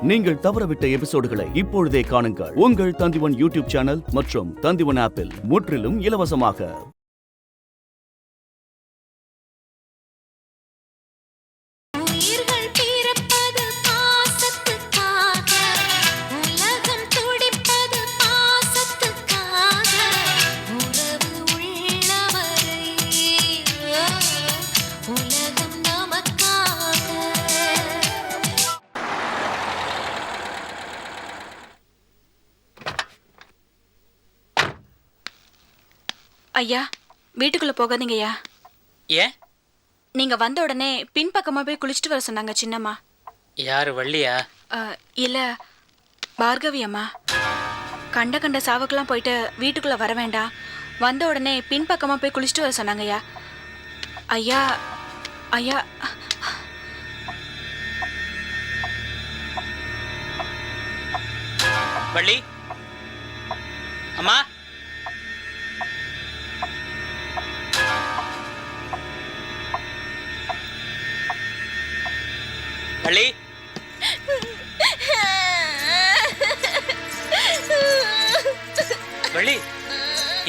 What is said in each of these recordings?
நீங்கள் தவறவிட்ட எபிசோடுகளை இப்பொழுதே காணுங்கள். உங்கள் தந்திவன் யூடியூப் சேனல் மற்றும் தந்திவன் ஆப்பில் முற்றிலும் இலவசமாக. ஐயா, வீட்டுக்குள்ள போகாதீங்க ஐயா. ஏன்? நீங்க வந்த உடனே பின்பக்கமா போய் குளிச்சுட்டு வர சொன்னாங்க சின்னம்மா. யாரு, வள்ளியா? இல்ல, பார்கவி அம்மா. கண்ட கண்ட சாவுக்கெல்லாம் போயிட்டு வீட்டுக்குள்ள வர வேண்டாம், வந்த உடனே பின்பக்கமா போய் குளிச்சுட்டு வர சொன்னாங்க ஐயா. ஐயா ஐயா வள்ளி அம்மா, வள்ளி, வள்ளி,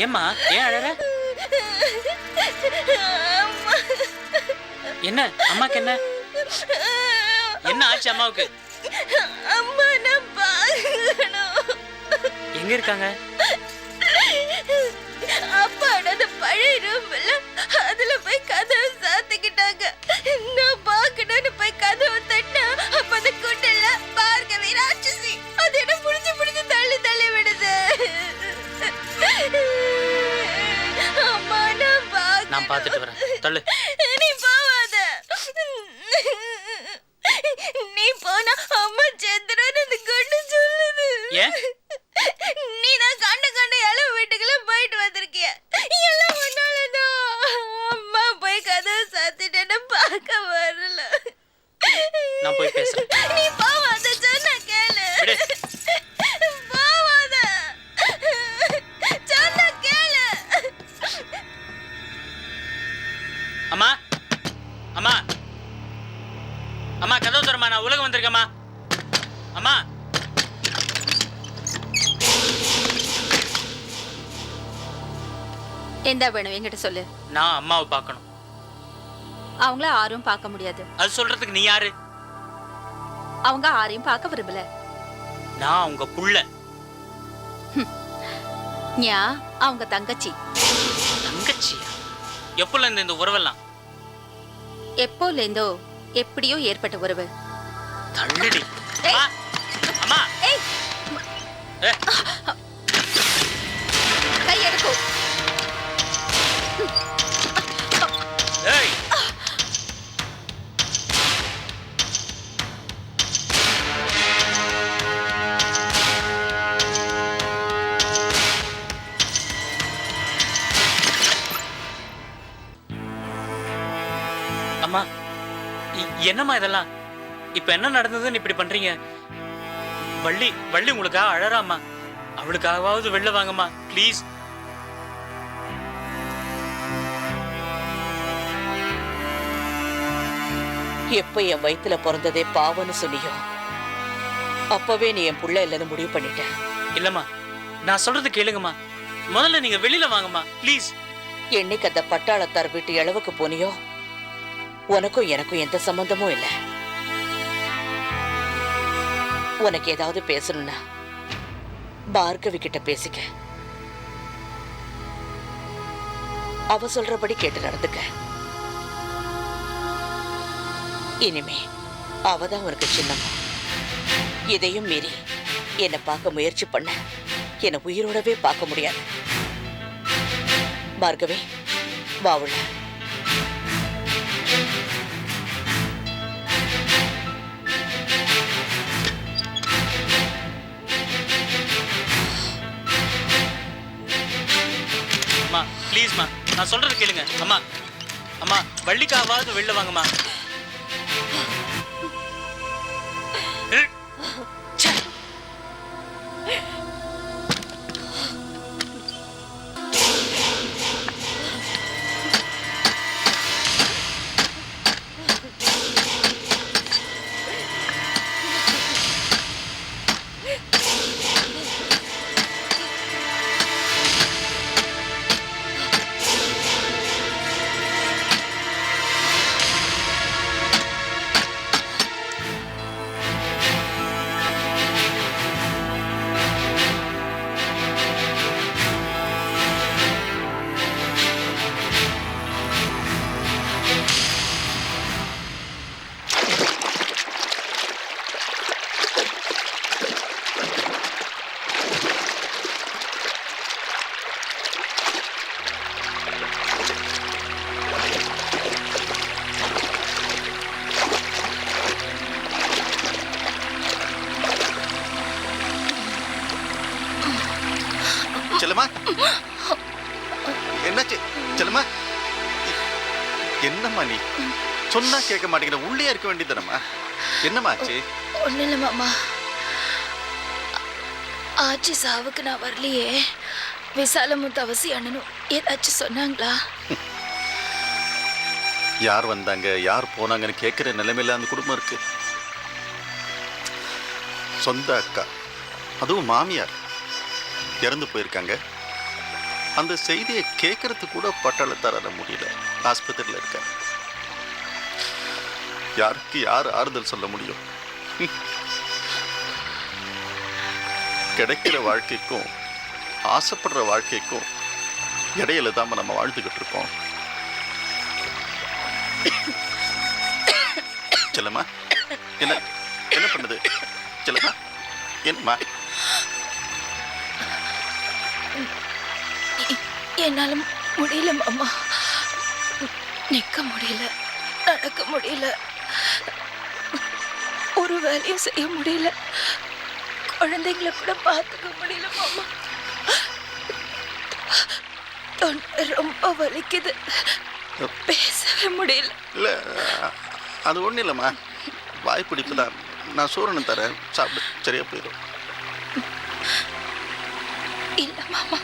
ஏம்மா ஏன் அழற? என்ன அம்மாக்கு என்ன என்ன ஆச்சு அம்மாவுக்கு? அம்மா நான் பார்க்கணும். எங்க இருக்காங்க? அப்பாவோட அந்த பழைய ரூம்ல அதுல போய் கதவை சாத்திக்கிட்டாங்க. நான் பார்க்கணும்னு போய் கதவை தட்டினா அப்ப அந்த குண்டல்ல பார்கவி ராட்சசி அது என்ன புடிச்சு புடிச்சு தள்ளி தள்ளி விடுது. அம்மா நான் பார்த்துட்டு வரேன். தள்ளு. நீ போவாத. நீ போனா அம்மா செத்துறன்னு அந்த குண்டு சொல்லுது. ஏன்? நீ நான் கண்ட கண்ட இளவு வீட்டுக்கெல்லாம் போயிட்டு வந்திருக்கிய. எல்லாம் ஒன்னாலதான். அம்மா போய் கதவை சாத்திட்டேன்னு பார்க்க வரல. நான் போய் பேசுறேன். நீ போவாத, சொன்ன கேளு. போவாத, சொன்ன கேளு. அம்மா, அம்மா, அம்மா கதவு தரமா, நான் உலகம் வந்திருக்கேம்மா. அம்மா, எந்த வேணும் என்கிட்ட சொல்லு. நான் அம்மாவை பார்க்கணும். அவங்கள யாரும் பார்க்க முடியாது. அது சொல்றதுக்கு நீ யாரு? அவங்க யாரையும் பார்க்க விரும்பல. நான் உங்க புள்ள. ஞா அவங்க தங்கச்சி. தங்கச்சியா? எப்பல இருந்து இந்த உறவெல்லாம்? எப்போல இருந்தோ எப்படியோ ஏற்பட்ட உறவு. தள்ளுடி. அம்மா, அம்மா. ஏய், கை எடுக்கோ. ஏய், அம்மா, என்னம்மா இதெல்லாம்? இப்ப என்ன நடந்ததுன்னு இப்படி பண்றீங்க? வள்ளி, வள்ளி உங்களுக்காக அழறாமா. அவளுக்காகவாவது வெளில வாங்கம்மா ப்ளீஸ். எப்ப என் வயித்துல பிறந்ததே பாவன்னு சொன்னியோ அப்பவே நீ என் புள்ள இல்லைன்னு முடிவு பண்ணிட்ட. இல்லம்மா, நான் சொல்றது கேளுங்கம்மா. முதல்ல நீங்க வெளியில வாங்கம்மா ப்ளீஸ். என்னைக்கு அந்த பட்டாளத்தார் வீட்டு இளவுக்கு போனியோ உனக்கும் எனக்கும் எந்த சம்பந்தமும் இல்லை. உனக்கு ஏதாவது பேசணும்னா பார்கவி கிட்ட பேசிக்க. அவ சொல்றபடி கேட்டு நடந்துக்க. இனிமே அவதான் உனக்கு சின்னம்மா. இதையும் மீறி என்னை பார்க்க முயற்சி பண்ண என்னை உயிரோடவே பார்க்க முடியாது. பார்கவி, வா உள்ள. அம்மா ப்ளீஸ்மா, நான் சொல்றது கேளுங்க. அம்மா, அம்மா வள்ளிக்காவது வெளில வாங்கம்மா. செல்லம்மா என்னாச்சு செல்லம்மா என்னம்மா நீ சொன்னா கேட்க மாட்டேங்கிற உள்ளே இருக்க வேண்டியதுனம்மா என்னம்மா ஆச்சு ஒன்றும் இல்லை மாமா ஆச்சி சாவுக்கு நான் வரலையே விசாலமுத்து அவசியம் அண்ணனும் ஏதாச்சும் சொன்னாங்களா யார் வந்தாங்க யார் போனாங்கன்னு கேட்குற நிலைமையில அந்த குடும்பம் இருக்கு சொந்த அக்கா அதுவும் மாமியார் இறந்து போயிருக்காங்க அந்த செய்தியை கேட்கறது கூட பட்டாளத்தார முடியல ஆஸ்பத்திரியில் இருக்க யாருக்கு யார் ஆறுதல் சொல்ல முடியும் கிடைக்கிற வாழ்க்கைக்கும் ஆசைப்படுற வாழ்க்கைக்கும் இடையில தான் நம்ம வாழ்ந்துகிட்டு இருக்கோம் செல்லம்மா என்ன என்ன பண்ணுது செல்லம்மா என்னம்மா என்னால முடியல மாமா நிக்க முடியல நடக்க முடியல ஒரு வேலையும் செய்ய முடியல குழந்தைங்களை கூட பார்த்துக்க முடியல மாமா தொண்டை ரொம்ப வலிக்குது பேசவே முடியல இல்ல அது ஒண்ணும் இல்லைம்மா வாய் பிடிப்புதான் நான் சூரனை தரேன் சாப்பிடு சரியா போயிடும் இல்ல மாமா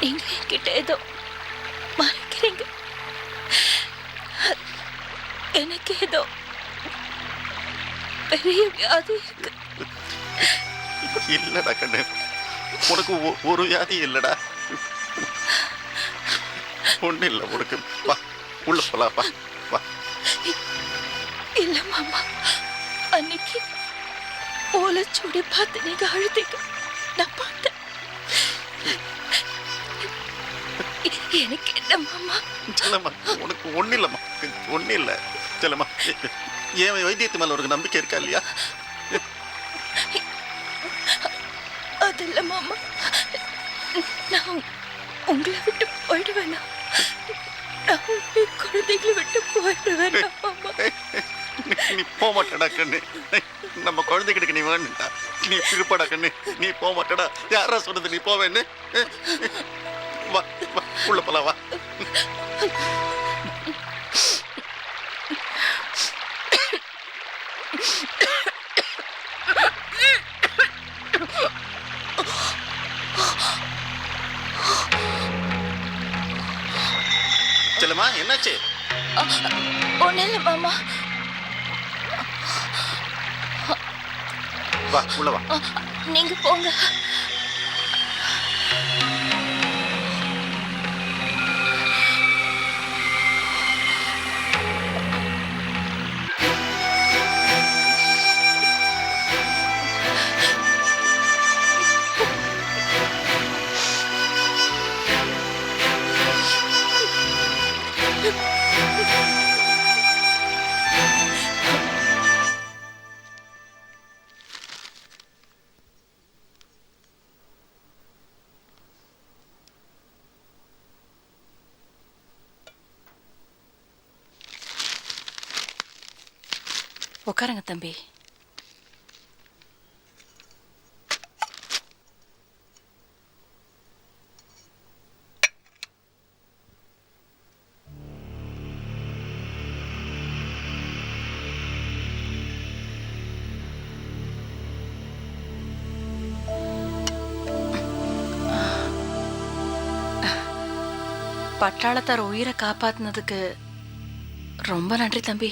நீங்க என்கிட்ட ஏதோ மறைக்கிறீங்க எனக்கு ஏதோ பெரிய வியாதி இருக்கு இல்லடா கண்ணு உனக்கு ஒரு வியாதி இல்லடா ஒண்ணு இல்லை உனக்கு வா உள்ள போலாம் வா வா இல்ல மாமா அன்னைக்கு ஓலைச்சுவடி பார்த்து நீங்க அழுதிங்க நான் பார்த்தேன் எனக்கு என்ன மாமா செல்லம்மா உனக்கு ஒண்ணு இல்லைம்மா ஒண்ணு இல்லை செல்லம்மா ஏன் வைத்தியத்து மேல உனக்கு நம்பிக்கை இருக்கா இல்லையா அது இல்ல மாமா நான் உங்களை விட்டு போயிடுவேனா நான் என் குழந்தைகளை விட்டு போயிடுவேனா மாமா நீ போக மாட்டடா கண்ணு நம்ம குழந்தைகிட்ட நீ வேணுண்டா நீ திருப்படா கண்ணு நீ போக மாட்டடா யாரா சொன்னது நீ போவேன்னு வா வா உள்ள போலாம் வா செல்லம்மா என்னாச்சு ஒன்னும் இல்லை மாமா வா உள்ள வா நீங்க போங்க உட்காருங்க தம்பி. பட்டாளத்தார் உயிரை காப்பாத்தினதுக்கு ரொம்ப நன்றி தம்பி.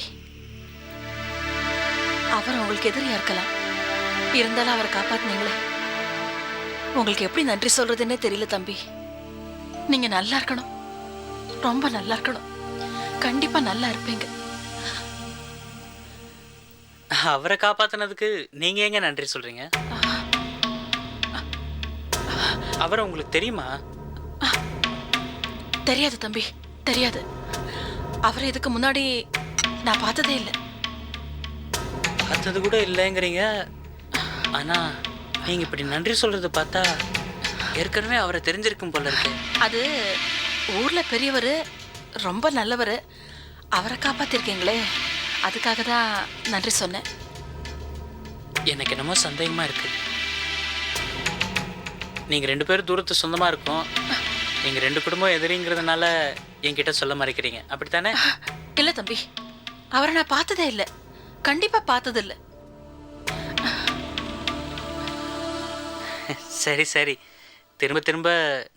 அவர் உங்களுக்கு எதிரியா இருக்கலாம், இருந்தாலும் அவரை காப்பாத்தினீங்களே, உங்களுக்கு எப்படி நன்றி சொல்றதுன்னே தெரியல தம்பி. நீங்க நல்லா இருக்கணும், ரொம்ப நல்லா இருக்கணும், கண்டிப்பா நல்லா இருப்பீங்க. அவரை காப்பாத்தினதுக்கு நீங்க எங்க நன்றி சொல்றீங்க? அவரை உங்களுக்கு தெரியுமா? தெரியாது தம்பி, தெரியாது. அவரை இதுக்கு முன்னாடி நான் பார்த்ததே இல்லை. பார்த்தது கூட இல்லைங்கிறீங்க, ஆனா நீங்க இப்படி நன்றி சொல்றது பார்த்தா ஏற்கனவே அவரை தெரிஞ்சிருக்கும் போல இருக்கு. அது ஊர்ல பெரியவர், ரொம்ப நல்லவர், அவரை காப்பாத்திருக்கீங்களே, அதுக்காக தான் நன்றி சொன்னேன். எனக்கு என்னமோ சந்தேகமா இருக்கு. நீங்கள் 2 பேரும் தூரத்து சொந்தமாக இருக்கும். நீங்கள் 2 குடும்பம் எதிரிங்கிறதுனால என்கிட்ட சொல்ல மறைக்கிறீங்க, அப்படித்தானே? இல்ல தம்பி, அவரை நான் பார்த்ததே இல்ல, கண்டிப்பா பார்த்தது இல்ல. சரி சரி, திரும்ப திரும்ப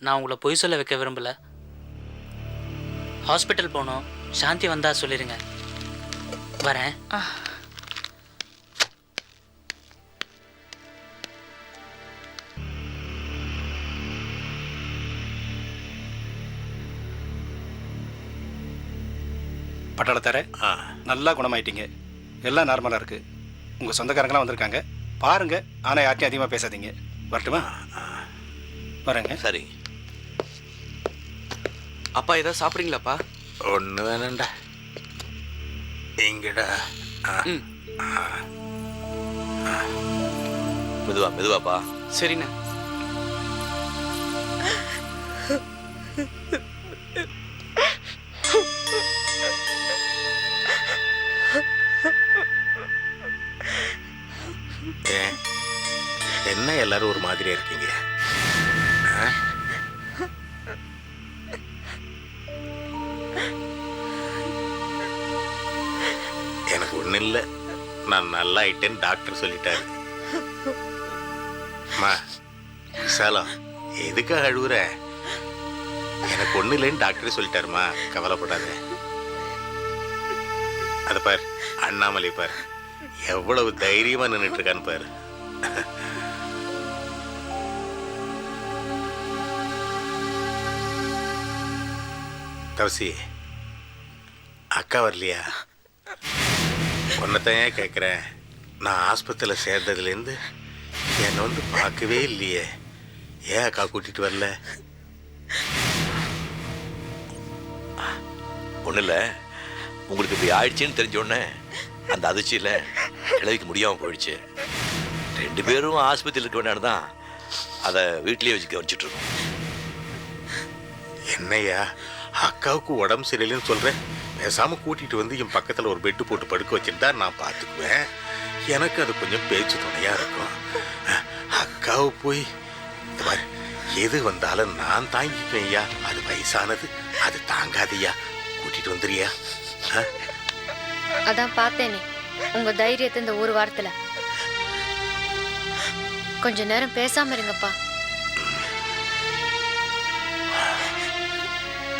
நான் உங்களை பொய் சொல்ல வைக்க விரும்பல. ஹாஸ்பிட்டல் போகணும், சாந்தி வந்தா சொல்லிடுங்க. வரேன். பட்டாளத்தார நல்லா குணமாயிட்டீங்க, எல்லாம் நார்மலாக இருக்கு. உங்கள் சொந்தக்காரங்களாம் வந்திருக்காங்க பாருங்க, ஆனால் யார்ட்டையும் அதிகமாக பேசாதீங்க. வரட்டுமா? வரேங்க. சரி. அப்பா ஏதாவது சாப்பிட்றீங்களாப்பா? ஒன்று வேணாண்டா, இங்கடா. மெதுவா மெதுவாப்பா. சரிண்ணா. என்ன எல்லாரும் ஒரு மாதிரியா இருக்கீங்க? எனக்கு ஒன்றும் இல்லை, நான் நல்லா ஆயிட்டேன்னு டாக்டர் சொல்லிட்டாரு. அம்மா சேலம், எதுக்காக அழுகுற? எனக்கு ஒன்றும் இல்லைன்னு டாக்டரே சொல்லிட்டாருமா, கவலைப்படாத. அதை பார், அண்ணாமலை பார், எவ்வளவு தைரியமா நின்றுட்டு இருக்கான்னு பாரு. தவசி, அக்கா வரலையா? ஒன்னத்தையே கேட்குறேன். நான் ஆஸ்பத்திரியில் சேர்ந்ததுலேருந்து என்னை வந்து பார்க்கவே இல்லையே, ஏன் அக்கா கூட்டிட்டு வரல? ஒன்றும் இல்லை, உங்களுக்கு இப்படி ஆயிடுச்சுன்னு தெரிஞ்சோடனே அந்த அதிர்ச்சியில் கிளவிக்க முடியாமல் போயிடுச்சு. 2 பேரும் ஆஸ்பத்திரியில் இருக்க வேண்டாம் தான் அதை வீட்லேயே வச்சு கவனிச்சுட்டு இருக்கோம். என்னையா அக்காவுக்கு உடம்பு சரியில்லைன்னு சொல்கிறேன், பேசாமல் கூட்டிகிட்டு வந்து என் பக்கத்தில் ஒரு பெட்டு போட்டு படுக்க வச்சுருந்தா நான் பார்த்துக்குவேன். எனக்கு அது கொஞ்சம் பேச்சு துணையாக இருக்கும். அக்காவை போய் இந்த மாதிரி எது வந்தாலும் நான் தாங்கிக்குவேன் ஐயா, அது வயசானது, அது தாங்காதையா, கூட்டிகிட்டு வந்துறியா? அதான் பார்த்தேனே உங்க தைரியத்தை இந்த ஒரு வாரத்துல. கொஞ்ச நேரம் பேசாம இருங்கப்பா.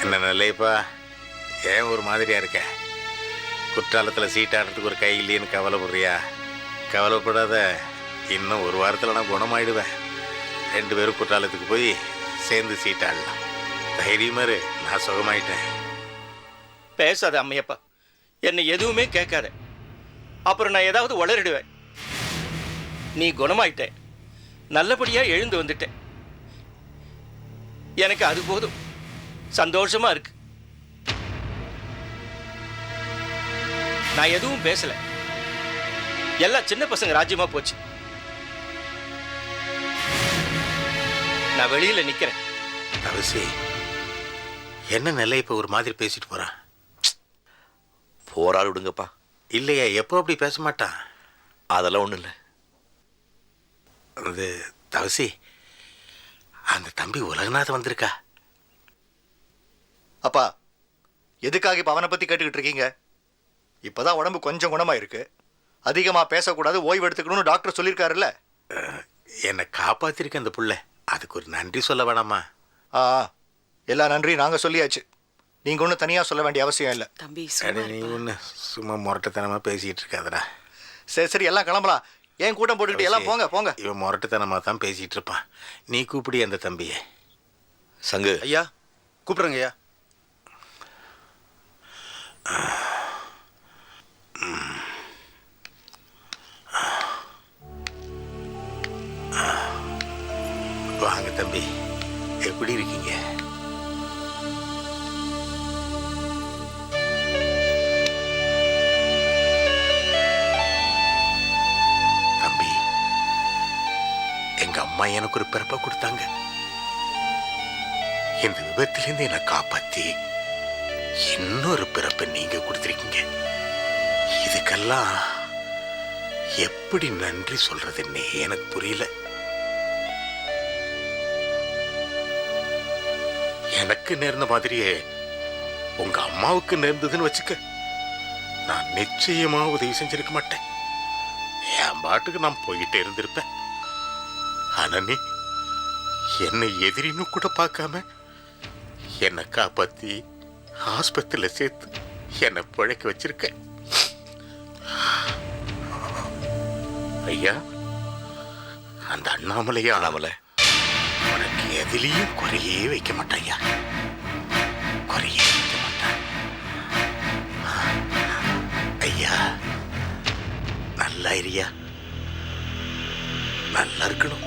என்ன நிலையப்பா, ஏன் ஒரு மாதிரியா இருக்க? குற்றாலத்தில் சீட்டாடுறதுக்கு ஒரு கை இல்லைன்னு கவலைப்படுறியா? கவலைப்படாத, இன்னும் ஒரு வாரத்தில் நான் குணமாயிடுவேன். 2 பேரும் குற்றாலத்துக்கு போய் சேர்ந்து சீட்டாடலாம். தைரியமாரு, நான் சுகமாயிட்டேன். பேசாத அம்மையப்பா, என்னை எதுவுமே கேட்காத, அப்புறம் நான் ஏதாவது உளறிடுவேன். நீ குணமாயிட்ட, நல்லபடியா எழுந்து வந்துட்ட, எனக்கு அது போதும், சந்தோஷமா இருக்கு. நான் எதுவும் பேசல, எல்லாம் சின்ன பசங்க ராஜ்யமா போச்சு. நான் வெளியில நிக்கிறேன். தவசி, என்ன நிலை இப்போ ஒரு மாதிரி பேசிட்டு போறான்? போராள் விடுங்கப்பா. இல்லையா, எப்போ அப்படி பேச மாட்டான். அதெல்லாம் ஒன்றும் இல்லை. அது தவசி, அந்த தம்பி உலகநாதன் வந்திருக்கா? அப்பா, எதுக்காக இப்போ அவனை பற்றி கேட்டுக்கிட்டு இருக்கீங்க? இப்போதான் உடம்பு கொஞ்சம் குணமாக இருக்கு, அதிகமாக பேசக்கூடாது, ஓய்வு எடுத்துக்கணும்னு டாக்டர் சொல்லியிருக்காருல்ல. என்னை காப்பாத்திருக்க அந்த புள்ள, அதுக்கு ஒரு நன்றி சொல்ல வேணாமா? எல்லா நன்றியும் நாங்கள் சொல்லியாச்சு, நீங்கள் ஒன்றும் தனியாக சொல்ல வேண்டிய அவசியம் இல்லை. தம்பி நீ ஒன்று சும்மா முரட்டுத்தனமாக பேசிக்கிட்டு இருக்காதடா. சரி சரி, எல்லாம் கிளம்பலாம். ஏன் கூட்டம் போட்டுக்கிட்டு எல்லாம் போங்க போங்க. இவன் முரட்டுத்தனமாக தான் பேசிகிட்டு இருப்பான். நீ கூப்பிடி அந்த தம்பியை. சங்கு ஐயா கூப்பிடுறேங்க ஐயா. வாங்க தம்பி, எப்படி இருக்கீங்க? தம்பி, எங்க அம்மா எனக்கு ஒரு பிறப்பை கொடுத்தாங்க. இந்த விபத்திலிருந்து என்னை காப்பாத்தி இன்னொரு பிறப்பை நீங்க கொடுத்திருக்கீங்க. இதுக்கெல்லாம் எப்படி நன்றி சொல்றதுன்னு எனக்கு புரியல. எனக்கு நேர்ந்த மாதிரியே உங்க அம்மாவுக்கு நேர்ந்ததுன்னு வச்சுக்க, நான் நிச்சயமா உதவி செஞ்சிருக்க மாட்டேன். என் பாட்டுக்கு நான் போய்கிட்டே இருந்திருப்பேன். ஆனா நீ என்னை எதிரின்னு கூட பார்க்காம என்னை காப்பாத்தி ஆஸ்பத்திரியில சேர்த்து என்னை பிழைக்க வச்சிருக்க. ஐயா, அந்த அண்ணாமலையா உனக்கு எதிலையும் குறையே வைக்க மாட்டாயா, குறையே வைக்க மாட்டான். ஐயா, நல்லா இருயா, நல்லா இருக்கணும்.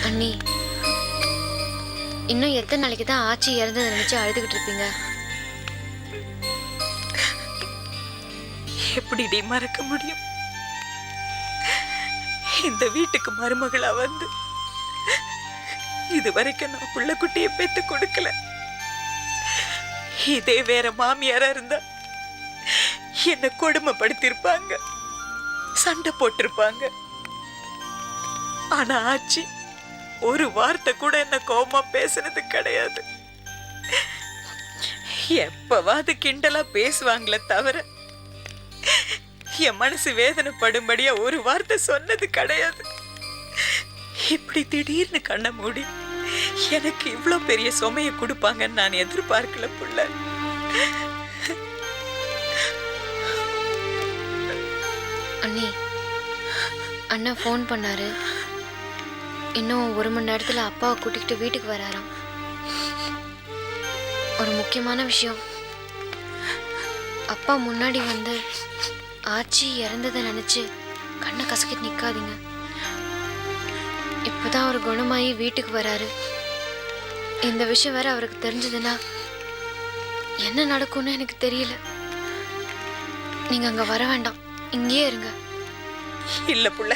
அண்ணி, இன்னும் எத்தனை நாளைக்கு தான் ஆச்சி இறந்ததை நினைச்சு அழுதுகிட்டு இருப்பீங்க? எப்படி மறக்க முடியும்? இந்த வீட்டுக்கு மருமகளா வந்து இதுவரைக்கும் நான் புள்ள குட்டியை பெத்து கொடுக்கல. இதே வேற மாமியாரா இருந்தா என்ன கொடுமைப்படுத்திருப்பாங்க, சண்டை போட்டிருப்பாங்க. ஆனா ஆச்சி ஒரு வார்த்தை கூட என்ன கோபமா பேசுனது கிடையாது. எப்பவாது கிண்டலா பேசுவாங்களே தவிர என் மனசு வேதனைப்படும்படியா ஒரு வார்த்தை சொன்னது கிடையாது. இப்படி திடீர்னு கண்ண மூடி எனக்கு இவ்ளோ பெரிய சுமைய கொடுப்பாங்கன்னு நான் எதிர்பார்க்கல புள்ள. அண்ணி, அண்ணா ஃபோன் பண்ணாரு. இன்னும் 1 மணி நேரத்துல அப்பாவை கூட்டிகிட்டு வீட்டுக்கு வராராம். ஒரு முக்கியமான விஷயம். அப்பா முன்னாடி வந்து ஆச்சி இறந்ததை நினைச்சு கண்ணை கசக்கிட்டு நிக்காதீங்க. இப்பதான் அவர் குணமாயி வீட்டுக்கு வராரு. இந்த விஷயம் வேற அவருக்கு தெரிஞ்சதுன்னா என்ன நடக்கும்னு எனக்கு தெரியல. நீங்க அங்க வர வேண்டாம், இங்கேயே இருங்க. இல்ல புள்ள,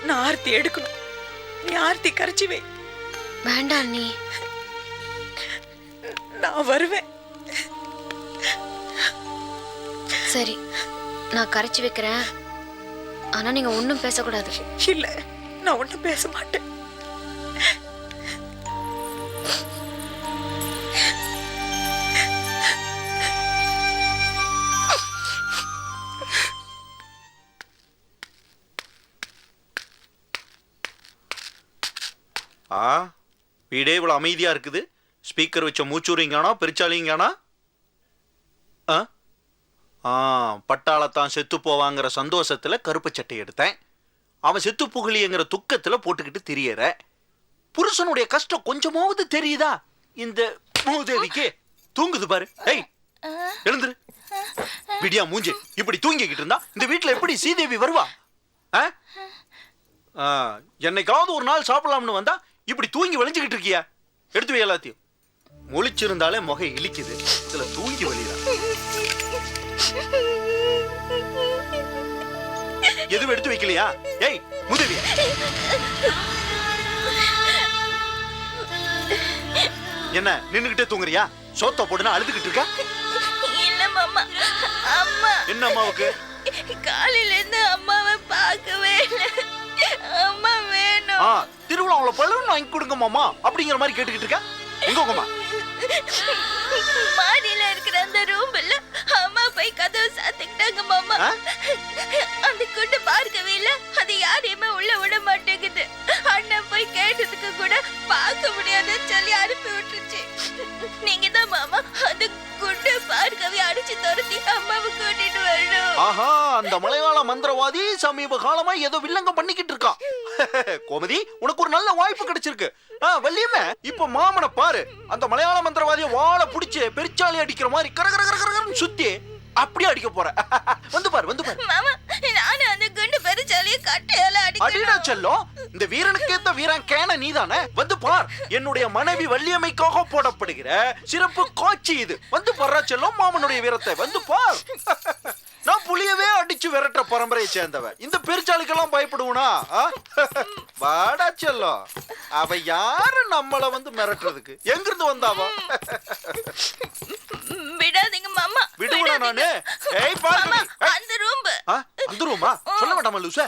நான் ஆர்த்தி எடுக்கணும். நீ ஆர்த்தி கரைச்சி வை. வேண்டாம் நீ, நான் வருவேன். சரி, நான் கரைச்சி வைக்கிறேன். ஆனா நீங்க ஒன்றும் பேசக்கூடாது. இல்ல, நான் ஒன்றும் பேச மாட்டேன். வீடே இவ்வளோ அமைதியா இருக்குது. ஸ்பீக்கர் வச்ச மூச்சூரிங்கானா பெருச்சாலிங்கானா? பட்டாளத்தான் செத்து போவாங்கிற சந்தோஷத்துல கருப்பு சட்டை எடுத்தேன். அவன் செத்து புகழிங்கிற துக்கத்துல போட்டுக்கிட்டு திரியற. புருஷனுடைய கஷ்டம் கொஞ்சமாவது தெரியுதா இந்த மூதேவிக்கு? தூங்குது பாரு. ஏய், எழுந்துரு. விடியா மூஞ்சி இப்படி தூங்கிக்கிட்டு இருந்தா இந்த வீட்டுல எப்படி சீதேவி வருவா? என்னைக்காவது ஒரு நாள் சாப்பிடலாம்னு வந்தா இப்படி தூங்கி வலிஞ்சுக்கிட்டு இருக்கியா? எடுத்து வை எல்லாத்தையும். முழிச்சிருந்தாலே முகை இழிக்குது, இதுல தூங்கி வலிதா. எதுவும் எடுத்து வைக்கலையா? ஏய் முதவியா, என்ன நின்னுகிட்டே தூங்குறியா? சோத்த போடுனா அழுதுகிட்டு இருக்கா? இல்ல மாமா, அம்மா. என்ன அம்மாவுக்கு? காலையில இருந்து அம்மாவை பார்க்கவே இல்லை. அம்மா வேணும். திருவிழாவுல பலூன் வாங்கி கொடுங்க மாமா அப்படிங்கிற மாதிரி கேட்டுக்கிட்டு இருக்கா. எங்க உங்கம்மா? மாடியில இருக்கிற அந்த ரூம்ல அம்மா போய் கதவு சாத்திக்கிட்டாங்க மாமா. அந்த குண்டு பார்க்கவே இல்ல, அது யாரையுமே உள்ள விட மாட்டேங்குது. அண்ணன் போய் கேட்டதுக்கு கூட பார்க்க முடியாதுன்னு சொல்லி அனுப்பி விட்டுருச்சு. நீங்க தான் மாமா அந்த குண்டு பார்க்கவே அடிச்சு துரத்தி அம்மாவை கூட்டிட்டு வரணும். ஆஹா, அந்த மலையாள மந்திரவாதி சமீப காலமா ஏதோ வில்லங்கம் பண்ணிக்கிட்டு இருக்கான். கோமதி, உனக்கு ஒரு நல்ல வாய்ப்பு கிடைச்சிருக்கு. வள்ளியம்மே, இப்ப மாமனை பாரு. அந்த மலையாள மந்திரவாதிய வாழை புடிச்சு பெருச்சாலி அடிக்கிற மாதிரி கரகரகரகரன்னு சுத்தி அப்படியே அடிக்க போற. வந்து பாரு, வந்து பாரு. மாமா, நானு அந்த குண்டு பெருச்சாலிய கட்டையால அடிடா அடிக்கணும். செல்லம், இந்த வீரனுக்கு ஏத்த வீரன் கேன நீதானே. வந்து பார், என்னுடைய மனைவி வள்ளியம்மைக்காக போடப்படுகிற சிறப்பு காட்சி இது. வந்து பாரா செல்லம், மாமனுடைய வீரத்தை வந்து பார். நான் புலியவே அடிச்சு விரட்ட பரம்பரையை சேர்ந்தவன். இந்த பெருச்சாலிக்கெல்லாம் பயப்படுவனா? வாடா செல்லம், அவ யாரு நம்மள வந்து மிரட்டுறதுக்கு? எங்கிருந்து வந்தாவா? விடாதீங்க மாமா. விடுவனா நானு? ஏய் பாரு, அந்த ரூம். அந்த ரூமா? சொல்ல வேண்டாமா லூசா?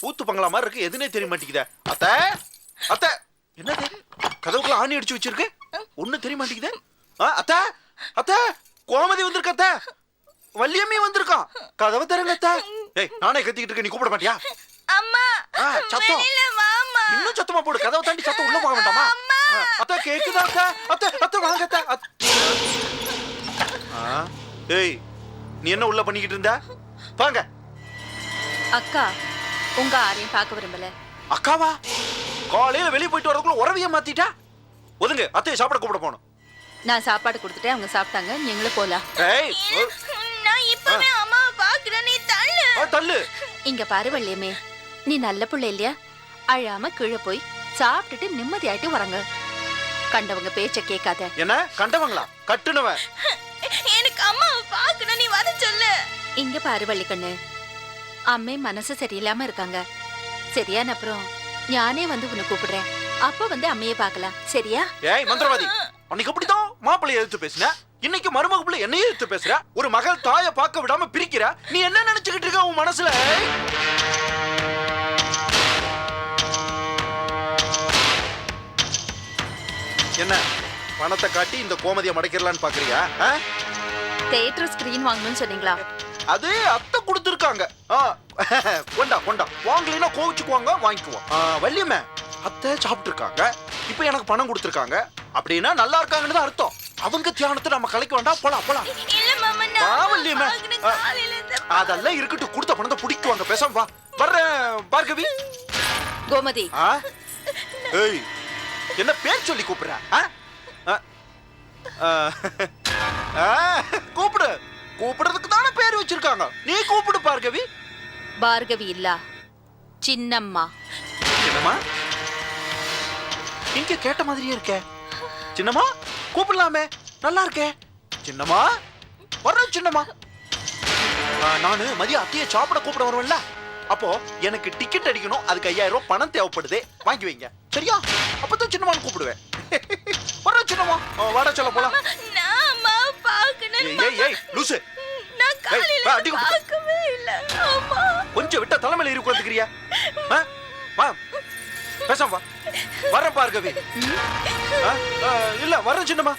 ஊத்து பங்களா மாதிரி இருக்கு, எதுனே தெரிய மாட்டேங்குதே. அத்தை, அத்தை, என்னது கதவுக்குள்ள ஆணி அடிச்சு வச்சிருக்கு? ஒண்ணு தெரிய மாட்டேங்குதே. அத்தை, அத்தை, கோமதி வந்திருக்க. அத்தை, வள்ளியம்மே வந்திருக்கான். கதவை தரங்க அத்தை. ஏய், நானே கத்திக்கிட்டு இருக்க, நீ கூப்பிட மாட்டியா? அம்மா, சத்தம் வெளியில வாமா. இன்னும் சத்தமா போடு, கதவை தாண்டி சத்தம் உள்ள போக வேண்டாமா? அத்தை கேக்குதா? அத்தை, அத்தை, அத்தை வாங்க அத்தை. ஏய், நீ என்ன உள்ள பண்ணிக்கிட்டு இருந்த? வாங்க. அக்கா உங்க ஆரையும் பார்க்க விரும்பல. அக்காவா? காலையில வெளியே போயிட்டு வரதுக்குள்ள உறவைய மாத்திட்டா? ஒதுங்க, அத்தையை சாப்பிட கூப்பிட போகணும். நான் சாப்பாடு கொடுத்துட்டேன், அவங்க சாப்பிட்டாங்க, நீங்களும் போலாம். ஏய், நான் இப்பவே அம்மாவை பார்க்கிறேன், நீ தள்ளு. தள்ளு. இங்க பாரு வள்ளியம்மே, நீ நல்ல புள்ள இல்லையா? அழாம கீழே போய் சாப்பிட்டுட்டு நிம்மதியாயிட்டு வரங்க. கண்டவங்க பேச்ச கேட்காத. என்ன கண்டவங்களா? கட்டுனவன். எனக்கு அம்மாவை பார்க்கணும், நீ வர சொல்லு. இங்க பாரு வள்ளிக்கண்ணு, அம்மே மனசு சரியில்லாம இருக்காங்க. சரியான அப்புறம் ஞானே வந்து உன்னை கூப்பிடுறேன். அப்ப வந்து அம்மையை பார்க்கலாம், சரியா? ஏய் மந்திரவாதி, அன்னைக்கு அப்படிதான் மாப்பிள்ளைய எதிர்த்து பேசின, இன்னைக்கு மருமக பிள்ளை என்னையே எதிர்த்து பேசுற. ஒரு மகள் தாயை பார்க்க விடாம பிரிக்கிற. நீ என்ன நினைச்சுக்கிட்டு இருக்க உன் மனசுல? என்ன பணத்தை காட்டி இந்த கோமதியை மடக்கிடலான்னு பாக்குறியா? தியேட்டர் ஸ்கிரீன் வாங்கணும்னு சொன்னீங்களா? அது அத்தை கொடுத்துருக்காங்க. கொண்டா கொண்டா, வாங்கலைன்னா கோவிச்சுக்குவாங்க, வாங்கிக்குவோம். வள்ளியம்மே, அத்தை சாப்பிட்டு இருக்காங்க, இப்ப எனக்கு பணம் கொடுத்துருக்காங்க அப்படின்னா நல்லா இருக்காங்கன்னு தான் அர்த்தம். அவங்க தியானத்தை நம்ம கலைக்க வேண்டாம். போலாம் போலாம். இல்ல மாமா, வள்ளியம்மே, அதெல்லாம் இருக்கட்டும், கொடுத்த பணத்தை பிடிக்குவாங்க. பேசாம வா. வர்றேன் பார்கவி. கோமதி. ஏய், என்ன பேர் சொல்லி கூப்பிடுற? கூப்பிடு. கூப்பிடுறதுக்கு தானே பேர் வச்சிருக்காங்க, நீ கூப்பிடு பார்கவி. பார்கவி இல்ல, சின்னம்மா. சின்னம்மா? இங்க கேட்ட மாதிரியே இருக்கே. சின்னம்மா கூப்பிடலாமே, நல்லா இருக்கே. சின்னம்மா, வர்ற சின்னம்மா. நானு மதியம் அத்தையை சாப்பிட கூப்பிட வருவேன்ல, அப்போ எனக்கு டிக்கெட் அடிக்கணும், அதுக்கு 5000 ரூபாய் பணம் தேவைப்படுது, வாங்கி வைங்க சரியா? அப்பதான் சின்னம்மான்னு கூப்பிடுவேன். வர்ற சின்னம்மா, வாடா சொல்ல போலாம். ஏய் லூசு, கொஞ்சம் விட்ட தலைமையில இரு உட்காந்துக்கிறியா? பேசாம வா. வர பார்கவி. இல்ல வர சின்னம்மா.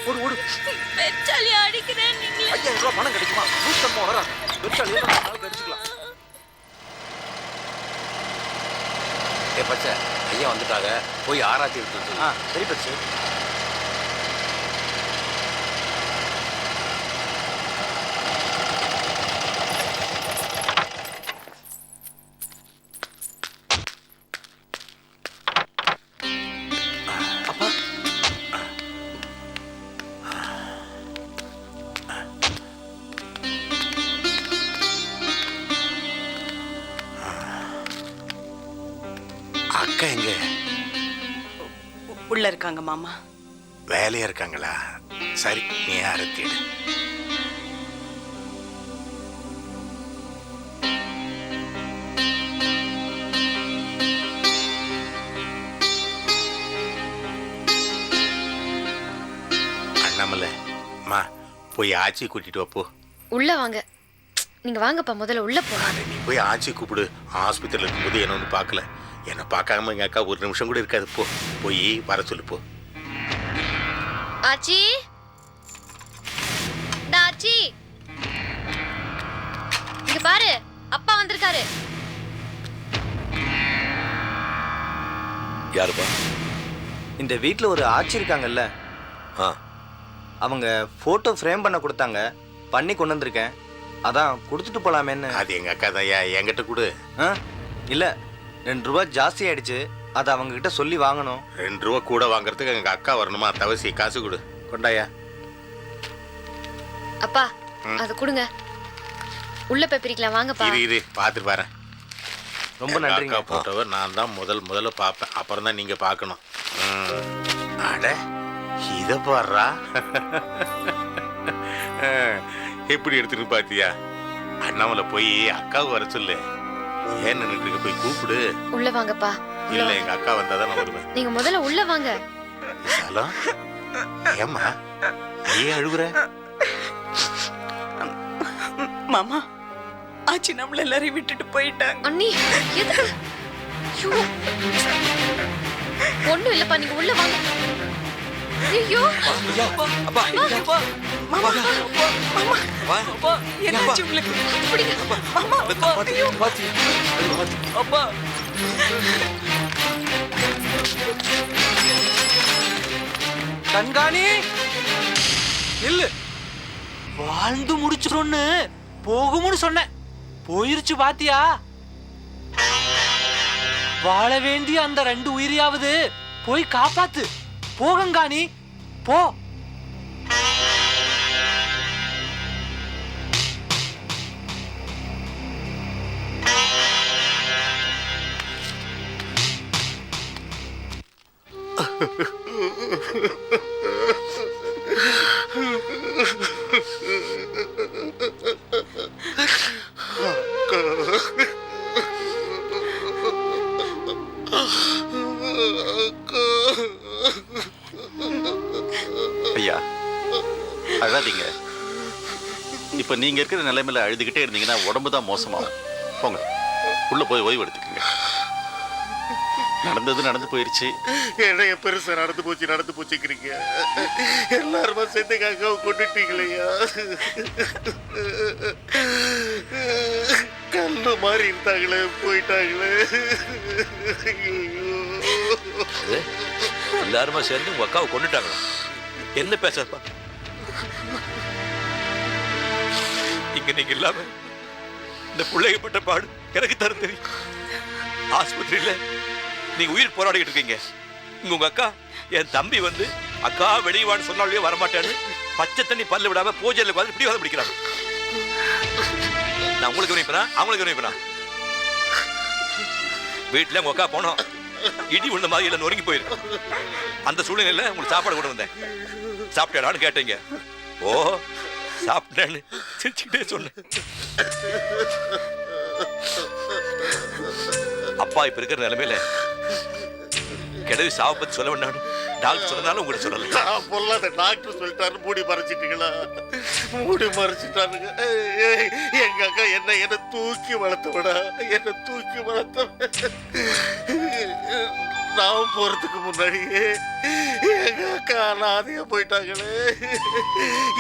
ஓடு ஓடு. பெருச்சாலி அடிக்கிறேன். 5000 ரூபாய் பணம் கிடைக்குமா? லூசம்மா வர. பெருச்சாலி அடிச்சுக்கலாம். ஏ பச்சை, ஐயா வந்துட்டாங்க, போய் ஆராய்ச்சி எடுத்து. சரி பச்சை. வேலையில இருக்காங்க மாமா. வேலையா இருக்காங்களா? சரி, நீ யாரை தேடு. அண்ணாமலை, அம்மா போய் ஆச்சி கூட்டிட்டு வா போ. உள்ள வாங்க. நீங்க வாங்கப்பா, முதல்ல உள்ள போலாம். நீ போய் ஆச்சி கூப்பிடு. ஆஸ்பத்திரியில் இருக்கும்போது என்ன ஒன்று பார்க்கல. என்னை பார்க்காம எங்கள் அக்கா ஒரு நிமிஷம் கூட இருக்காது. போ, போய் வர சொல்லு போ. ஆச்சி, நான் ஆச்சி, இங்க பாரு, அப்பா வந்திருக்காரு. யாருப்பா? இந்த வீட்டில் ஒரு ஆச்சி இருக்காங்கல்ல, அவங்க ஃபோட்டோ ஃப்ரேம் பண்ண கொடுத்தாங்க, பண்ணி கொண்டு வந்திருக்கேன். அதான் கொடுத்துட்டு போகலாமேன்னு. அது எங்கள் அக்கா தான். என்கிட்ட கொடு. இல்லை, 2 ரூபா ஜாஸ்தி ஆயிடுச்சு. அதை அவங்ககிட்ட சொல்லி வாங்கணும். 2 ரூபா கூட வாங்குறதுக்கு எங்கள் அக்கா வரணுமா? தவசி, காசு கொடு. கொண்டாயா. அப்பா, அது கொடுங்க. உள்ள போய் பிரிக்கலாம், வாங்கப்பா. இரு பார்த்துட்டு வரேன். ரொம்ப நன்றி. அக்கா போட்டவ நான் தான் முதல்ல பார்ப்பேன். அப்புறம் தான் நீங்கள் பார்க்கணும். அட, இதை பாடுறா. எப்படி எடுத்துட்டு பார்த்தியா? அண்ணாமலை போய் அக்காவுக்கு வர சொல்லு. ஏன் நின்றுட்டு போய் கூப்பிடு. உள்ள வாங்கப்பா. இல்ல, எங்க அக்கா வந்தாதான் நான் வருவேன். நீங்க முதல்ல உள்ள வாங்க. ஏம்மா ஏன் அழுகுற? மாமா, ஆச்சி நம்மள எல்லாரையும் விட்டுட்டு போயிட்டாங்க. அண்ணி, எதுக்கு? ஒண்ணும் இல்லப்பா, நீங்க உள்ள வாங்க. ஐயோ, அப்பா, மாமா, மாமா, என்னாச்சு உங்களுக்கு? மாமா, ஐயோ, அப்பா. கண்காணி இல்ல, வாழ்ந்து முடிச்சிடும்னு போகும்னு சொன்னேன். போயிருச்சு பாத்தியா? வாழ வேண்டிய அந்த 2 உயிரையாவது போய் காப்பாத்து. போகங்காணி, போ. ஐயா, அழாதீங்க. இப்ப நீங்க இருக்கிற நிலைமையில அழுதுகிட்டே இருந்தீங்கன்னா உடம்பு தான் மோசமாகும். போங்க, உள்ள போய் ஓய்வு எடுத்துக்கங்க. நடந்தது நடந்து போயிருச்சு. என்ன பெருசா நடந்து போச்சுக்கிறீங்க. எல்லாருமா சேர்ந்து அக்காவை கொண்டுட்டீங்களையா? கல்லு மாதிரி இருந்தாங்களே, போயிட்டாங்களே. எல்லாருமா சேர்ந்து உங்க அக்காவை கொண்டுட்டாங்களா? என்ன பேசப்பா? இங்க நீங்க இல்லாம இந்த பிள்ளைகப்பட்ட பாடு எனக்கு தர தெரியும். ஆஸ்பத்திரியில நீங்க உயிர் போராடிட்டு இருக்கீங்க. இங்க உங்க அக்கா, என் தம்பி வந்து அக்கா வெளியவான்னு சொன்னாலே வரமாட்டேன்னு பச்சை தண்ணி பல்ல விடாம பூஜையில பார்த்து இப்படி வந்து பிடிக்கிறாங்க. நான் உங்களுக்கு கவனிப்பேனா, அவங்களுக்கு கவனிப்பேனா? வீட்டுல உங்க அக்கா போனோம், இடி விழுந்த மாதிரி எல்லாம் நொறுங்கி போயிருக்கு. அந்த சூழ்நிலையில உங்களுக்கு சாப்பாடு கொண்டு வந்தேன். சாப்பிட்டேடான்னு கேட்டீங்க. ஓ, சாப்பிட்டேன்னு சிரிச்சுக்கிட்டே சொன்னேன். அப்பா இப்ப இருக்கிற நிலைமையில கிடவி சாவை பத்தி சொல்ல வேண்டாம். டாக்டர் சொன்னாலும் உங்களுக்கு சொல்லல. பொல்லாத டாக்டர் சொல்லிட்டாரு. மூடி மறைச்சிட்டீங்களா? மூடி மறைச்சிட்டாருங்க. எங்க அக்கா என்ன தூக்கி வளர்த்தவடா, என்ன தூக்கி வளர்த்த. நான் போறதுக்கு முன்னாடியே எங்க அக்கா அனாதையா போயிட்டாங்களே.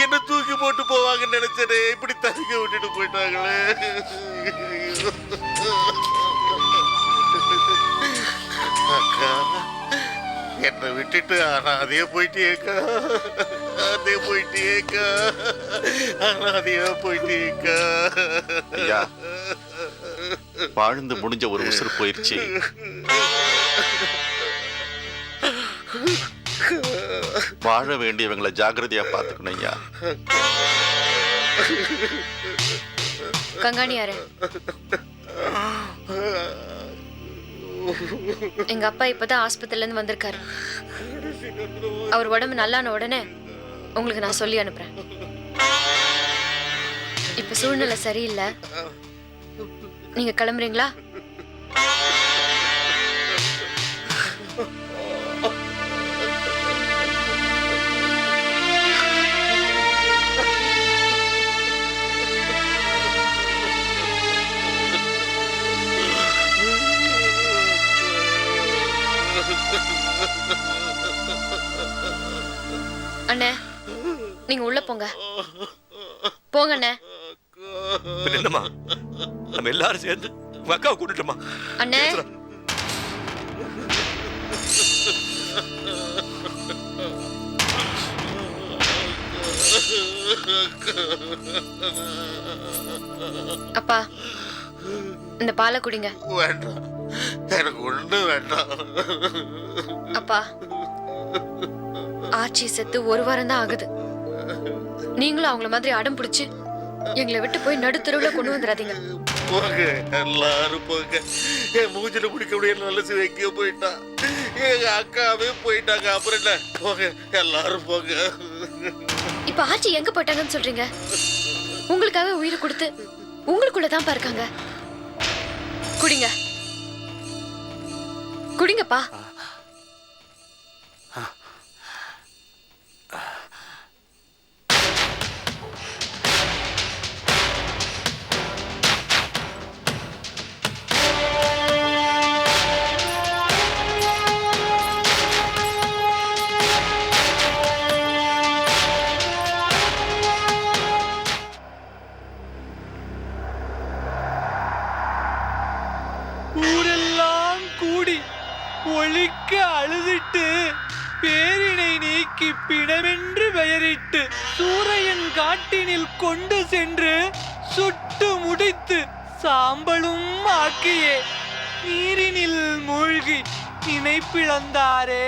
என்ன தூக்கி போட்டு போவாங்கன்னு நினைச்சனே, இப்படி தனிக்க விட்டுட்டு போயிட்டாங்களே. அக்கா, என்னை விட்டுட்டு அனாதையா போயிட்டேக்கா. அதே போயிட்டேக்கா, அனாதையா போயிட்டேக்கா. ஐயா, வாழ்ந்து முடிஞ்ச ஒரு உசுறு போயிருச்சு. வாழ வேண்டியவங்களை ஜாக்கிரதையா பாத்துக்கணும் ஐயா. கங்காணி யாரு? எங்க அப்பா இப்பதான் ஆஸ்பத்திரில இருந்து வந்திருக்காரு. அவர் உடம்பு நல்லான உடனே உங்களுக்கு நான் சொல்லி அனுப்புறேன். இப்ப சூழ்நிலை சரியில்லை, நீங்க கிளம்புறீங்களா? அண்ணே, நீங்க உள்ள போங்க. போங்க அண்ணே. என்னம்மா, நம்ம எல்லாரும் சேர்ந்து உங்க அக்காவை கூட்டிட்டோமா? அண்ணே, அப்பா இந்த பாலை குடிங்க. வேண்டாம், எனக்கு ஒண்ணு வேண்டாம். அப்பா, ஆச்சி செத்து 1 வாரம் தான் ஆகுது. நீங்களும் அவங்கள மாதிரி அடம் பிடிச்சு எங்களை விட்டு போய் நடுத்தருவுல கொண்டு வந்துடாதீங்க. போங்க, எல்லாரும் போங்க. என் மூஞ்சில பிடிக்க முடியல, நல்ல சிவ எங்கேயோ போயிட்டா. எங்க அக்காவே போயிட்டாங்க. அப்புறம் என்ன? போங்க, எல்லாரும் போங்க. இப்ப ஆச்சி எங்க போயிட்டாங்கன்னு சொல்றீங்க? உங்களுக்காக உயிரை கொடுத்து உங்களுக்குள்ளதான் இருக்காங்க. குடிங்க, குடிங்கப்பா. ஊரெல்லாம் கூடி ஒழிக்க அழுதிட்டு பேரினை நீக்கி பிணவென்று பெயரிட்டு சூரையன் காட்டினில் கொண்டு சென்று சுட்டு முடித்து சாம்பலும் ஆக்கியே நீரினில் மூழ்கி நினைப்பிழந்தாரே.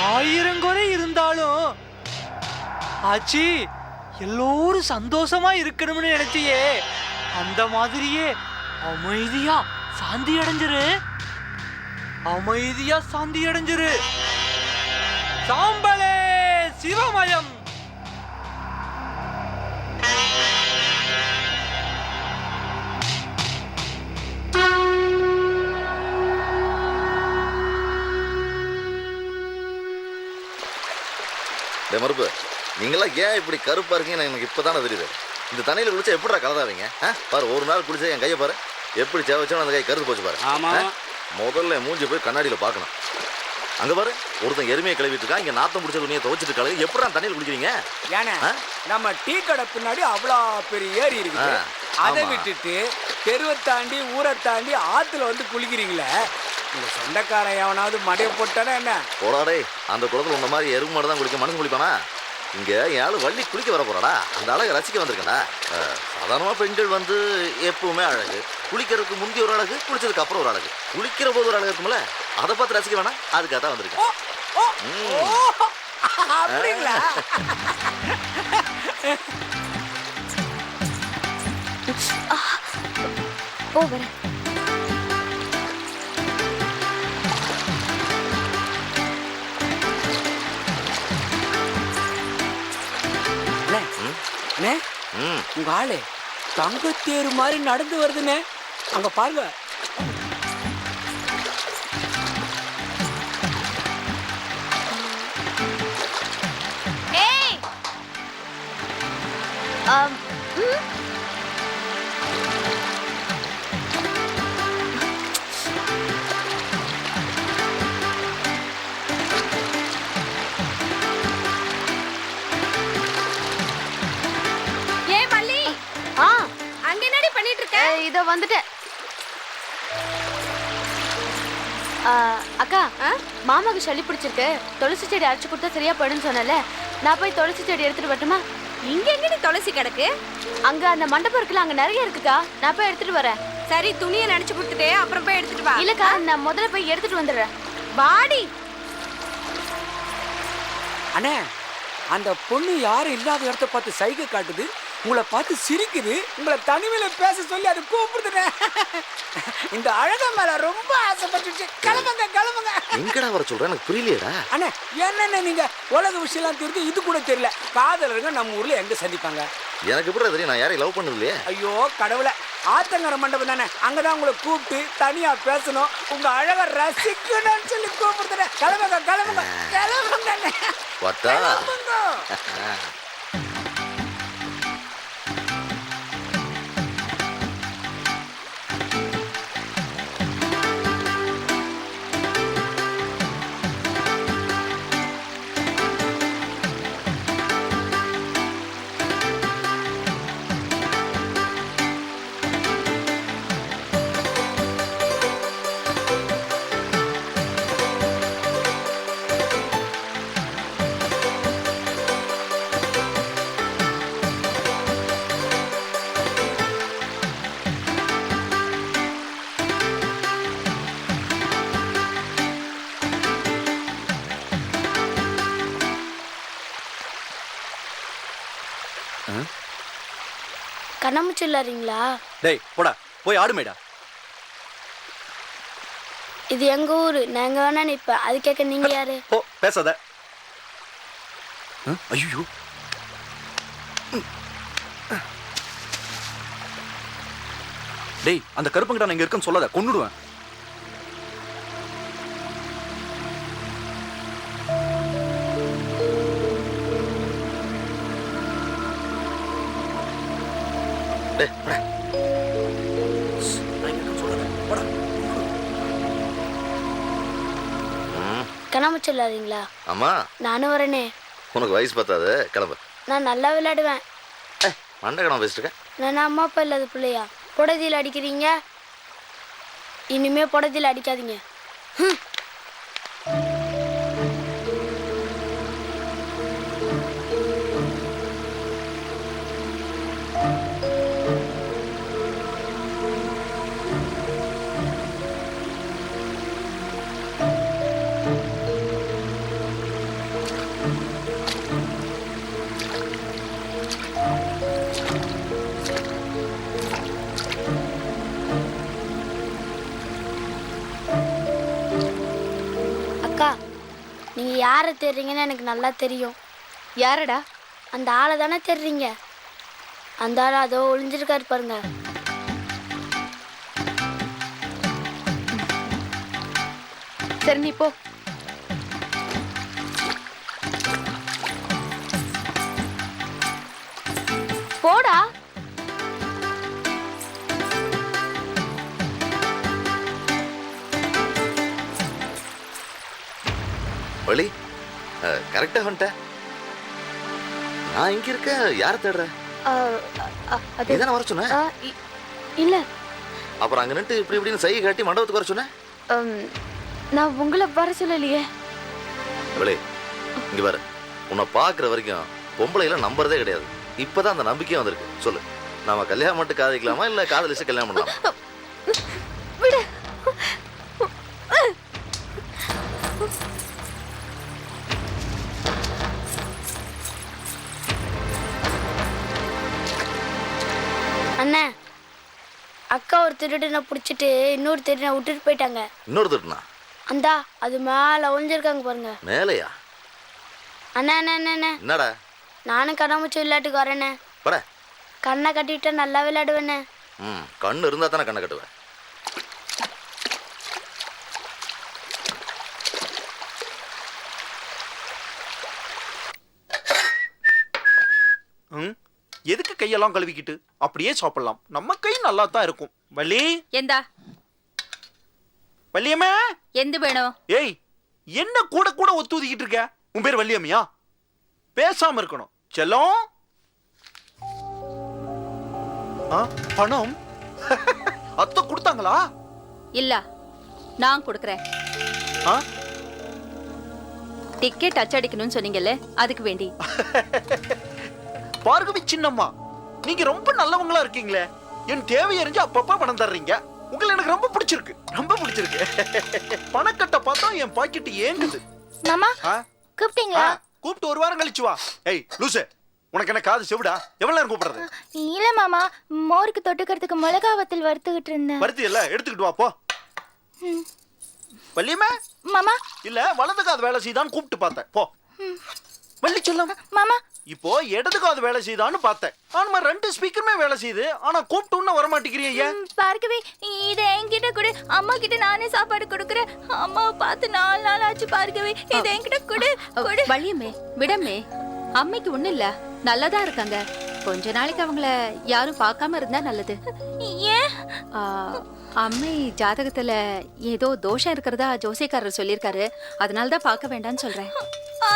ஆயிரங்குறை இருந்தாலும் ஆச்சி எல்லோரும் சந்தோஷமா இருக்கணும்னு நினைச்சியே, அந்த மாதிரியே அமைதியா சாந்தி அடைஞ்சிரு. அமைதியா சாந்தி அடைஞ்சிரு. சாம்பலே சிவமயம். மறுப்பு, நீங்களாம் ஏன் இப்படி கருப்பா இருக்கீங்கன்னு எனக்கு இப்பதானே தெரியுது. இந்த தண்ணியில குளிச்சா எப்படிடா கலதாவீங்க? பாரு, ஒரு நாள் குளிச்சா என் கையை பாரு, எப்படி சேவச்சாலும் அந்த கை கருது போச்சு பாரு. முதல்ல மூஞ்சி போய் கண்ணாடியில பாக்கணும். அங்க பாரு, ஒருத்தன் எருமையை கழுவிட்டு இருக்கா, இங்க நாத்தம் பிடிச்ச துணியை துவைச்சிட்டு கழுவி. எப்படிடா தண்ணியில் குளிக்கிறீங்க? ஏன்னா நம்ம டீ கடை பின்னாடி அவ்வளோ பெரிய ஏரி இருக்கு, அதை விட்டுட்டு தெருவை தாண்டி ஊரை தாண்டி ஆத்துல வந்து குளிக்கிறீங்களே. உங்க சொந்தக்காரன் எவனாவது மடைய போட்டானா என்ன? போடாடே, அந்த குளத்துல உன்ன மாதிரி எருமை மாடு தான் குளிக்க மனசு குளிப்பானா? இங்க என் ஆளு வள்ளி குளிக்க வர போறாடா, அந்த அழகை ரசிக்க வந்திருக்கேன்டா. சாதாரணமா பெண்கள் வந்து எப்பவுமே அழகு, குளிக்கிறதுக்கு முந்தைய ஒரு அழகு, குளிச்சதுக்கு அப்புறம் ஒரு அழகு, குளிக்கிற போது ஒரு அழகு இருக்கும்ல, அதை பார்த்து ரசிக்க வேணாம், அதுக்காக தான் வந்திருக்கேன். அப்படிங்களா? ஓ வரேன். உங்க ஆளு தங்கத்தேரு மாதிரி நடந்து வருதுன்னு அங்க பாருங்க. இதோ வந்துட்டேன். அக்கா, மாமாவுக்கு சளி பிடிச்சிருக்கு, துளசி செடி அரைச்சு கொடுத்தா சரியா போயிடுன்னு சொன்னல, நான் போய் துளசி செடி எடுத்துட்டு வரட்டுமா? இங்க எங்கடி துளசி கிடக்கு? அங்க அந்த மண்டபம் இருக்குல்ல, அங்க நிறைய இருக்குக்கா, நான் போய் எடுத்துட்டு வரேன். சரி துணியை நினைச்சு கொடுத்துட்டு அப்புறம் போய் எடுத்துட்டு வா. இல்லக்கா நான் முதல்ல போய் எடுத்துட்டு வந்துடுறேன். வாடி. அண்ணே அந்த பொண்ணு யாரும் இல்லாத இடத்த பார்த்து சைகை காட்டுது, உங்களை பார்த்து சிரிக்குது, உங்களை தனிமையில பேச சொல்லி அது கூப்பிடுதுங்க. இந்த அழகா மேல ரொம்ப ஆசைப்பட்டுச்சு. கிளம்புங்க கிளம்புங்க. எங்கடா வர சொல்ற எனக்கு புரியலையடா. அண்ணே என்னென்ன நீங்க உலக விஷயம்லாம் தெரிஞ்சு இது கூட தெரியல. காதலருங்க நம்ம ஊர்ல எங்க சந்திப்பாங்க? எனக்கு எப்படி தெரியும்? நான் யாரையும் லவ் பண்ணது இல்லையே. ஐயோ கடவுளை, ஆத்தங்கர மண்டபம் தானே, அங்கதான் உங்களை கூப்பிட்டு தனியா பேசணும், உங்க அழகை ரசிக்கணும்னு சொல்லி கூப்பிடுறேன். கிளம்புங்க கிளம்புங்க கிளம்புங்க. வாத்தா கண்ணாமூச்சி விளையாடுறீங்களா? டேய் போடா போய் ஆடு மேடா. இது எங்க ஊரு, நாங்க வேணா நிப்பேன். அது கேட்க நீங்க யாரு? போ பேசாத. ஐயோ டேய் அந்த கருப்பங்கிட்ட நான் இங்க இருக்கேன்னு சொல்லாத, கொன்னுடுவேன். கண்ணாமூச்சி விளையாடுறீங்களா? ஆமா நானும் வரேனே. உனக்கு வயசு பத்தாது, கிளம்பு. நான் நல்லா விளையாடுவேன். மண்டை கணம் பேசிட்டு நான் அம்மா அப்பா இல்லாத பிள்ளையா? புடதியில் அடிக்கிறீங்க, இனிமே புடதியில் அடிக்காதீங்க. அக்கா, நீங்க யாரை தேடுறீங்கன்னு எனக்கு நல்லா தெரியும். யாரடா? அந்த ஆளை தானே தேடுறீங்க. அந்த ஆள் அதோ ஒளிஞ்சிருக்காரு பாருங்க. சரி நீ போ. போடா. வழி கரெக்டா வந்துட்ட. நான் இங்க இருக்க யார தேடுற? இதான வர சொன்ன? இல்ல. அப்புறம் அங்க நின்று இப்படி இப்படின்னு சைகை காட்டி மண்டபத்துக்கு வர சொன்ன? நான் உங்களை வர சொல்லலையே. வழி இங்க பாரு, உன்னை பாக்குற வரைக்கும் பொம்பளையில நம்புறதே கிடையாது. இப்பதான் அந்த நம்பிக்கையும் வந்திருக்கு. சொல்லு, நாம கல்யாணம் மட்டும் காதலிக்கலாமா இல்ல காதலிச்சு கல்யாணம் பண்ணலாமா? விடு. அண்ணா, அக்கா ஒரு திருடனை பிடிச்சிட்டு இன்னொரு திருடனை விட்டுட்டு போயிட்டாங்க. இன்னொரு திருடனா? அந்தா அது மேல ஒளிஞ்சிருக்காங்க பாருங்க. மேலையா? அண்ணா அண்ணா அண்ணா என்னடா? நானும் கண்ணாமூச்சி விளையாட்டுக்கு வரேண்ணே. பட கண்ணை கட்டிவிட்டா நல்லா விளையாடுவேண்ணே. கண்ணு இருந்தா தானே கண்ணை கட்டுவேன். எதுக்கு கையெல்லாம் கழுவிக்கிட்டு அப்படியே சாப்பிடலாம். நம்ம கை நல்லா தான் இருக்கும். வள்ளி எந்தா வள்ளியம்மா எந்த வேணும்? ஏய் என்ன கூட கூட ஒத்துதிக்கிட்டு இருக்க? உன் பேர் வள்ளியம்மையா? பேசாம இருக்கணும் செல்லம். பணம் அத்தை கொடுத்தாங்களா? இல்ல, நான் கொடுக்கறேன். டிக்கெட் அச்சடிக்கணும்னு சொன்னீங்கல்ல, அதுக்கு வேண்டி. பார்கவி சின்னம்மா, நீங்க ரொம்ப நல்லவங்களா இருக்கீங்களே. என் தேவை அறிஞ்சு அப்பப்ப பணம் தர்றீங்க. உங்களை எனக்கு ரொம்ப பிடிச்சிருக்கு, ரொம்ப பிடிச்சிருக்கு. பணக்கட்டை பார்த்தா என் பாக்கெட் ஏங்குது. மாமா கூப்பிட்டீங்களா? கூப்பிட்டு ஒரு வாரம் கழிச்சு வா. ஏய் லூசு, உனக்கு என்ன காது செவிடா? எவ்வளவு நேரம் கூப்பிடுறது? இல்ல மாமா, மோருக்கு தொட்டுக்கிறதுக்கு மிளகா வத்தல் வறுத்துக்கிட்டு இருந்தேன். வறுத்தி இல்ல, எடுத்துக்கிட்டு வா போ. வள்ளியம்மா மாமா இல்ல வலது காது வேலை செய்தான்னு கூப்பிட்டு பார்த்தேன். போ வள்ளி சொல்லம். மாமா இப்போ இடது காது வேலை செய்தான்னு பார்த்தேன். ஆனா 2 ஸ்பீக்கருமே வேலை செய்யுது. ஆனா கூப்பிட்டு வர மாட்டேங்கிறீ ஏன்? பார்க்கவே இதை என்கிட்ட கொடு. அம்மா கிட்ட நானே சாப்பாடு கொடுக்குறேன். அம்மாவை பார்த்து 4 நாள் ஆச்சு. பார்க்கவே இதை என்கிட்ட கொடு. வள்ளியம்மே விடமே, அம்மைக்கு ஒண்ணும் இல்ல, நல்லதா இருக்காங்க. கொஞ்ச நாளைக்கு அவங்கள யாரும் பார்க்காம இருந்தா நல்லது. ஏன்? அம்மை ஜாதகத்துல ஏதோ தோஷம் இருக்கிறதா ஜோசியக்காரர் சொல்லியிருக்காரு. அதனால தான் பார்க்க வேண்டாம்னு சொல்றேன்.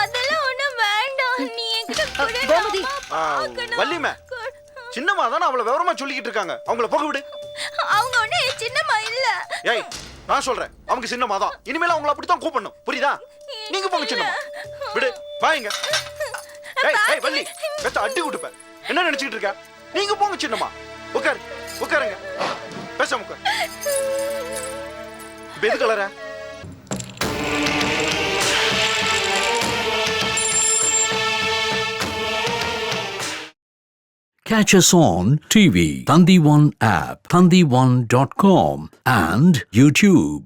அதெல்லாம் ஒண்ணும் வேண்டாம், நீ என்கிட்ட கொடு. கோமதி வள்ளியம்மா சின்னம்மா தானே அவளை விவரமா சொல்லிக்கிட்டு இருக்காங்க. அவங்கள போக விடு. அவங்க ஒண்ணு சின்னம்மா இல்ல. ஏய் நான் சொல்றேன், அவங்க சின்னம்மா தான். இனிமேல அவங்கள அப்படித்தான் கூப்பிடணும், புரியுதா? நீங்க போங்க சின்னம்மா. விடு வாங்க. ஏய் ஏய் வள்ளி, வெச்ச அடி விட்டுப்பேன். என்ன நினைச்சிட்டு இருக்க? நீங்க போங்க சின்னம்மா. உட்காருங்க. பேசாம உட்காரு. இப்ப எது கலர? Catch us on TV, Thandivan app, thandivan.com and YouTube.